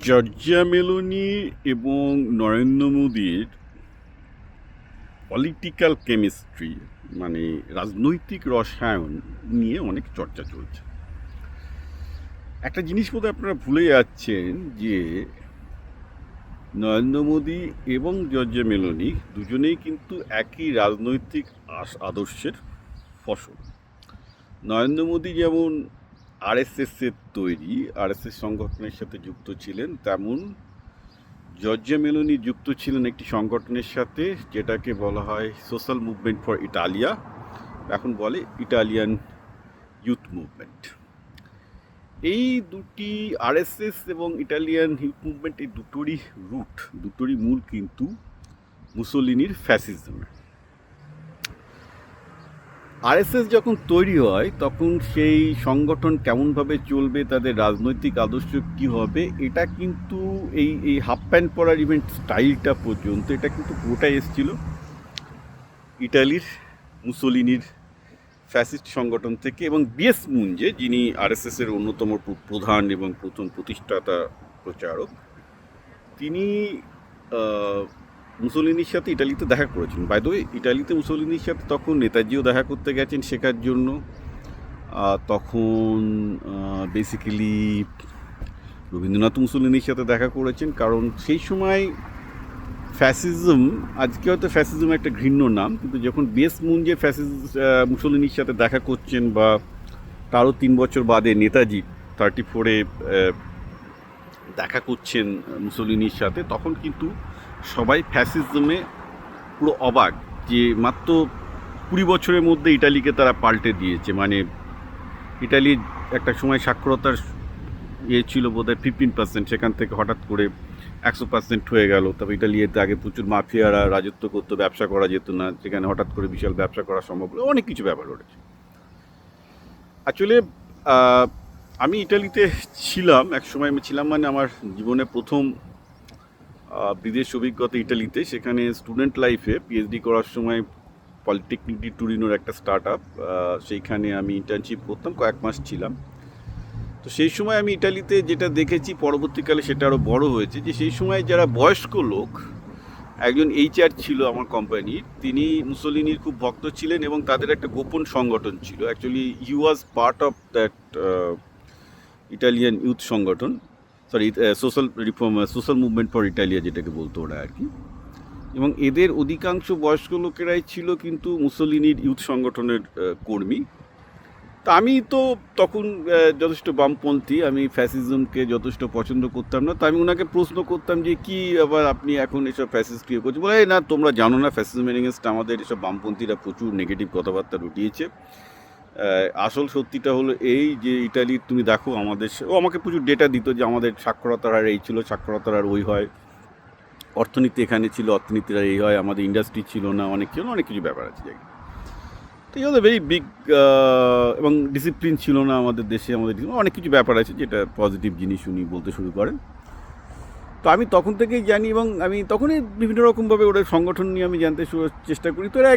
Giorgia Meloni এবং নরেন্দ্র মোদীর political chemistry মানে রাজনৈতিক রসায়ন নিয়ে অনেক চর্চা চলছে। একটা জিনিস বোধহয় আপনারা ভুলে যাচ্ছেন যে নরেন্দ্র মোদী এবং জর্জিয়া মেলোনি দুজনেই কিন্তু একই রাজনৈতিক আদর্শের ফসল। নরেন্দ্র মোদী যেমন আরএসএসের তৈরি আরএসএস সংগঠনের সাথে যুক্ত ছিলেন, তেমন জর্জিয়া মেলোনি যুক্ত ছিলেন একটি সংগঠনের সাথে যেটাকে বলা হয় সোশ্যাল মুভমেন্ট ফর ইটালিয়া, এখন বলে ইটালিয়ান ইউথ মুভমেন্ট। এই দুটি আরএসএস এবং ইটালিয়ান ইউথ মুভমেন্ট, এই দুটোরই মূল কিন্তু মুসোলিনির ফ্যাসিজম। আরএসএস যখন তৈরি হয় তখন সেই সংগঠন কেমনভাবে চলবে, তাদের রাজনৈতিক আদর্শ কী হবে, এটা কিন্তু এই হাফ প্যান্ট পরার ইভেন্ট স্টাইলটা পর্যন্ত এটা কিন্তু পুরোটাই এসেছিল ইটালির মুসোলিনির ফ্যাসিস্ট সংগঠন থেকে। এবং বিএস মুঞ্জে, যিনি আরএসএসের অন্যতম প্রধান এবং প্রথম প্রতিষ্ঠাতা প্রচারক, তিনি মুসোলিনির সাথে ইটালিতে দেখা করেছেন। বাই দ্য ওয়ে, ইটালিতে মুসোলিনির সাথে তখন নেতাজিও দেখা করতে গেছেন শেখার জন্য। তখন বেসিক্যালি রবীন্দ্রনাথ মুসোলিনির সাথে দেখা করেছেন, কারণ সেই সময় ফ্যাসিজম, আজকে হয়তো ফ্যাসিজম একটা ঘৃণ্য নাম, কিন্তু যখন বিএস মুঞ্জে মুসোলিনির সাথে দেখা করছেন, বা তারও 3 বছর বাদে নেতাজি 34-এ দেখা করছেন মুসোলিনির সাথে, তখন কিন্তু সবাই ফ্যাসিজমে পুরো অবাক যে মাত্র 20 বছরের মধ্যে ইটালিকে তারা পাল্টে দিয়েছে। মানে ইটালির একটা সময় সাক্ষরতার ছিল বোধহয় 15%, সেখান থেকে হঠাৎ করে 100% হয়ে গেল। তবে ইটালিতে আগে প্রচুর মাফিয়ারা রাজত্ব করতো, ব্যবসা করা যেত না, সেখানে হঠাৎ করে বিশাল ব্যবসা করা সম্ভব হলো, অনেক কিছু ব্যাপার ঘটেছে। অ্যাকচুয়ালি আমি ইটালিতে ছিলাম, এক সময় আমি ছিলাম, মানে আমার জীবনে প্রথম বিদেশ অভিজ্ঞতা ইটালিতে। সেখানে স্টুডেন্ট লাইফে পিএইচডি করার সময় পলিটেকনিক ডি টুরিনোর একটা স্টার্ট আপ, সেইখানে আমি ইন্টার্নশিপ করতাম, কয়েক মাস ছিলাম। তো সেই সময় আমি ইটালিতে যেটা দেখেছি, পরবর্তীকালে সেটা আরও বড় হয়েছে, যে সেই সময় যারা বয়স্ক লোক, একজন এইচআর ছিল আমার কোম্পানির, তিনি মুসোলিনির খুব ভক্ত ছিলেন এবং তাদের একটা গোপন সংগঠন ছিল। Actually he was part of that Italian youth সংগঠন, sorry social movement for Italia যেটাকে বলতো ওরা আর কি। এবং এদের অধিকাংশ বয়স্ক লোকেরাই ছিল কিন্তু মুসোলিনির ইউথ সংগঠনের কর্মী। তা আমি তো তখন যথেষ্ট বামপন্থী, আমি ফ্যাসিজমকে যথেষ্ট পছন্দ করতাম না। তো আমি ওনাকে প্রশ্ন করতাম যে কি আবার আপনি এখন এসব ফ্যাসিস্ট কী করছেন, বলে না তোমরা জানো না, ফ্যাসিজমের এগেনস্ট আমাদের এসব বামপন্থীরা প্রচুর নেগেটিভ কথাবার্তা রটিয়েছে। আসল সত্যিটা হলো এই যে ইটালির তুমি দেখো, ও আমাকে প্রচুর ডেটা দিত যে আমাদের সাক্ষরতার হার এই ছিল, সাক্ষরতার হার ওই হয়, অর্থনীতি এখানে ছিল, অর্থনীতির এই হয়, আমাদের ইন্ডাস্ট্রি ছিল না, অনেক কিছু ব্যাপার আছে। তো এই ভেরি বিগ, এবং ডিসিপ্লিন ছিল না আমাদের দেশে, অনেক কিছু ব্যাপার আছে যেটা পজিটিভ জিনিস উনি বলতে শুরু করেন। তো আমি তখন থেকেই জানি, এবং আমি তখনই বিভিন্ন রকমভাবে ওদের সংগঠন নিয়ে আমি জানতে চেষ্টা করি। তো এরা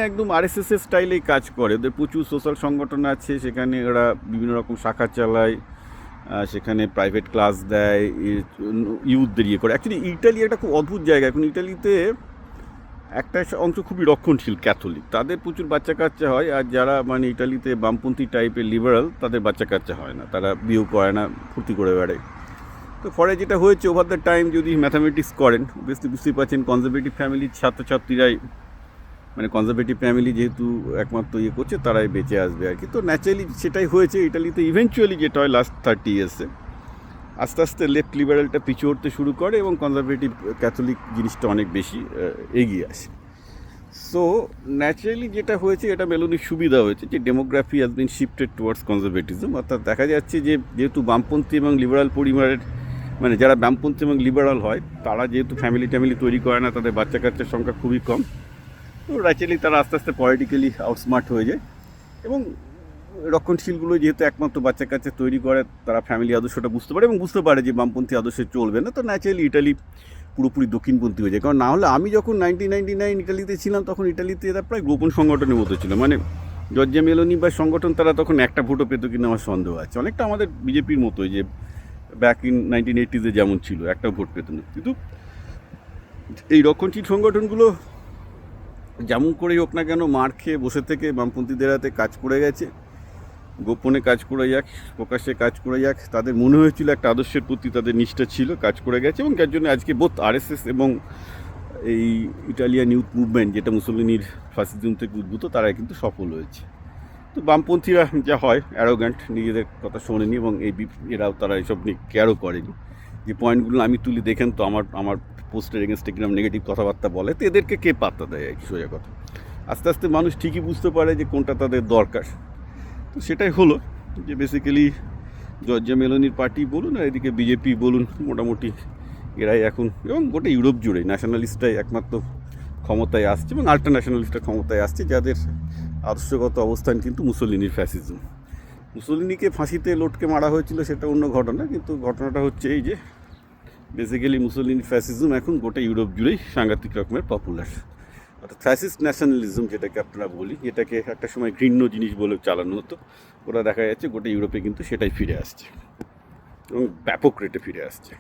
একদম আরএসএসের স্টাইলেই কাজ করে, ওদের প্রচুর সোশ্যাল সংগঠন আছে, সেখানে ওরা বিভিন্ন রকম শাখা চালায়, সেখানে প্রাইভেট ক্লাস দেয়, ইউথদের ইয়ে করে। অ্যাকচুয়ালি ইটালি একটা খুব অদ্ভুত জায়গা। এখন ইটালিতে একটা অংশ খুবই রক্ষণশীল ক্যাথলিক, তাদের প্রচুর বাচ্চা কাচ্চা হয়, আর যারা মানে ইটালিতে বামপন্থী টাইপের লিবারাল, তাদের বাচ্চা কাচ্চা হয় না, তারা বিয়েও করে না, ফুর্তি করে বেড়ায়। তো ফলে যেটা হয়েছে, ওভার দ্য টাইম যদি ম্যাথামেটিক্স করেন, অবভিয়াসলি বুঝতেই পারছেন কনজারভেটিভ ফ্যামিলির ছাত্রছাত্রীরাই, মানে কনজারভেটিভ ফ্যামিলি যেহেতু একমাত্র ইয়ে করছে, তারাই বেঁচে আসবে আর কি। তো ন্যাচারালি সেটাই হয়েছে ইটালিতে। ইভেনচুয়ালি যেটা হয় লাস্ট 30 ইয়ার্সে আস্তে আস্তে লেফট লিবারেলটা পিছু উঠতে শুরু করে এবং কনজারভেটিভ ক্যাথলিক জিনিসটা অনেক বেশি এগিয়ে আসে। সো ন্যাচারালি যেটা হয়েছে, এটা মেলোনির সুবিধা হয়েছে যে demography has been shifted towards conservatism. অর্থাৎ দেখা যাচ্ছে যে যেহেতু বামপন্থী এবং লিবারাল পরিবারের, মানে যারা বামপন্থী এবং লিবারাল হয়, তারা যেহেতু ফ্যামিলি তৈরি করে না, তাদের বাচ্চা কাচ্চার সংখ্যা খুবই কম। তো ন্যাচারালি তারা আস্তে আস্তে পলিটিক্যালি আউটস্মার্ট হয়ে যায়, এবং রক্ষণশীলগুলো যেহেতু একমাত্র বাচ্চা কাচ্চা তৈরি করে, তারা ফ্যামিলি আদর্শটা বুঝতে পারে এবং বুঝতে পারে যে বামপন্থী আদর্শে চলবে না। তো ন্যাচারালি ইটালি পুরোপুরি দক্ষিণপন্থী হয়ে যায়। কারণ না হলে আমি যখন 1999 ইটালিতে ছিলাম, তখন ইটালিতে এরা প্রায় গোপন সংগঠনের মতো ছিল। মানে জর্জিয়া মেলোনি বা সংগঠন, তারা তখন একটা ভোটও পেত কিনা আমার সন্দেহ আছে। অনেকটা আমাদের বিজেপির মতোই, যে ব্যাক ইন 1980s যেমন ছিল, একটা ভোট পেত না। কিন্তু এই রক্ষণশীল সংগঠনগুলো যেমন করেই হোক না কেন মার খেয়ে বসে থেকে বামপন্থীদের হাতে কাজ করে গেছে, গোপনে কাজ করে যাক, প্রকাশ্যে কাজ করে যাক, তাদের মনে হয়েছিল একটা আদর্শের প্রতি তাদের নিষ্ঠা ছিল, কাজ করে গেছে, এবং যার জন্য আজকে বোথ আরএসএস এবং এই ইটালিয়ান ইউথ মুভমেন্ট, যেটা মুসলিনির ফাসিজম থেকে উদ্ভূত, তারা কিন্তু সফল হয়েছে। তো বামপন্থীরা যা হয় অ্যারোগ্যান্ট, নিজেদের কথা শোনেনি, এবং এরাও তারা এসব নিয়ে কেয়ারও করেনি। যে পয়েন্টগুলো আমি তুলি দেখেন তো আমার পোস্টের এগেনস্টে কিরম নেগেটিভ কথাবার্তা বলে, তো এদেরকে কে পাত্তা দেয় আর কি, সোজা কথা। আস্তে আস্তে মানুষ ঠিকই বুঝতে পারে যে কোনটা তাদের দরকার। তো সেটাই হলো যে বেসিক্যালি জর্জিয়া মেলোনির পার্টি বলুন আর এদিকে বিজেপি বলুন, মোটামুটি এরাই এখন, এবং গোটা ইউরোপ জুড়ে ন্যাশনালিস্টটাই একমাত্র ক্ষমতায় আসছে, এবং আল্ট্রা ন্যাশনালিস্টরা ক্ষমতায় আসছে, যাদের আদর্শগত অবস্থান কিন্তু মুসলিনির ফ্যাসিজম। মুসলিনিকে ফাঁসিতে লটকে মারা হয়েছিল সেটা অন্য ঘটনা, কিন্তু ঘটনাটা হচ্ছে এই যে বেসিক্যালি মুসলিনি ফ্যাসিজম এখন গোটা ইউরোপ জুড়েই সাংঘাতিক রকমের পপুলার। অর্থাৎ ফ্যাসিস্ট ন্যাশনালিজম যেটাকে আপনারা বলি, যেটাকে একটা সময় ঘৃণ্য জিনিস বলে চালানো হতো, ওরা দেখা যাচ্ছে গোটা ইউরোপে কিন্তু সেটাই ফিরে আসছে, এবং ব্যাপক রেটে ফিরে আসছে।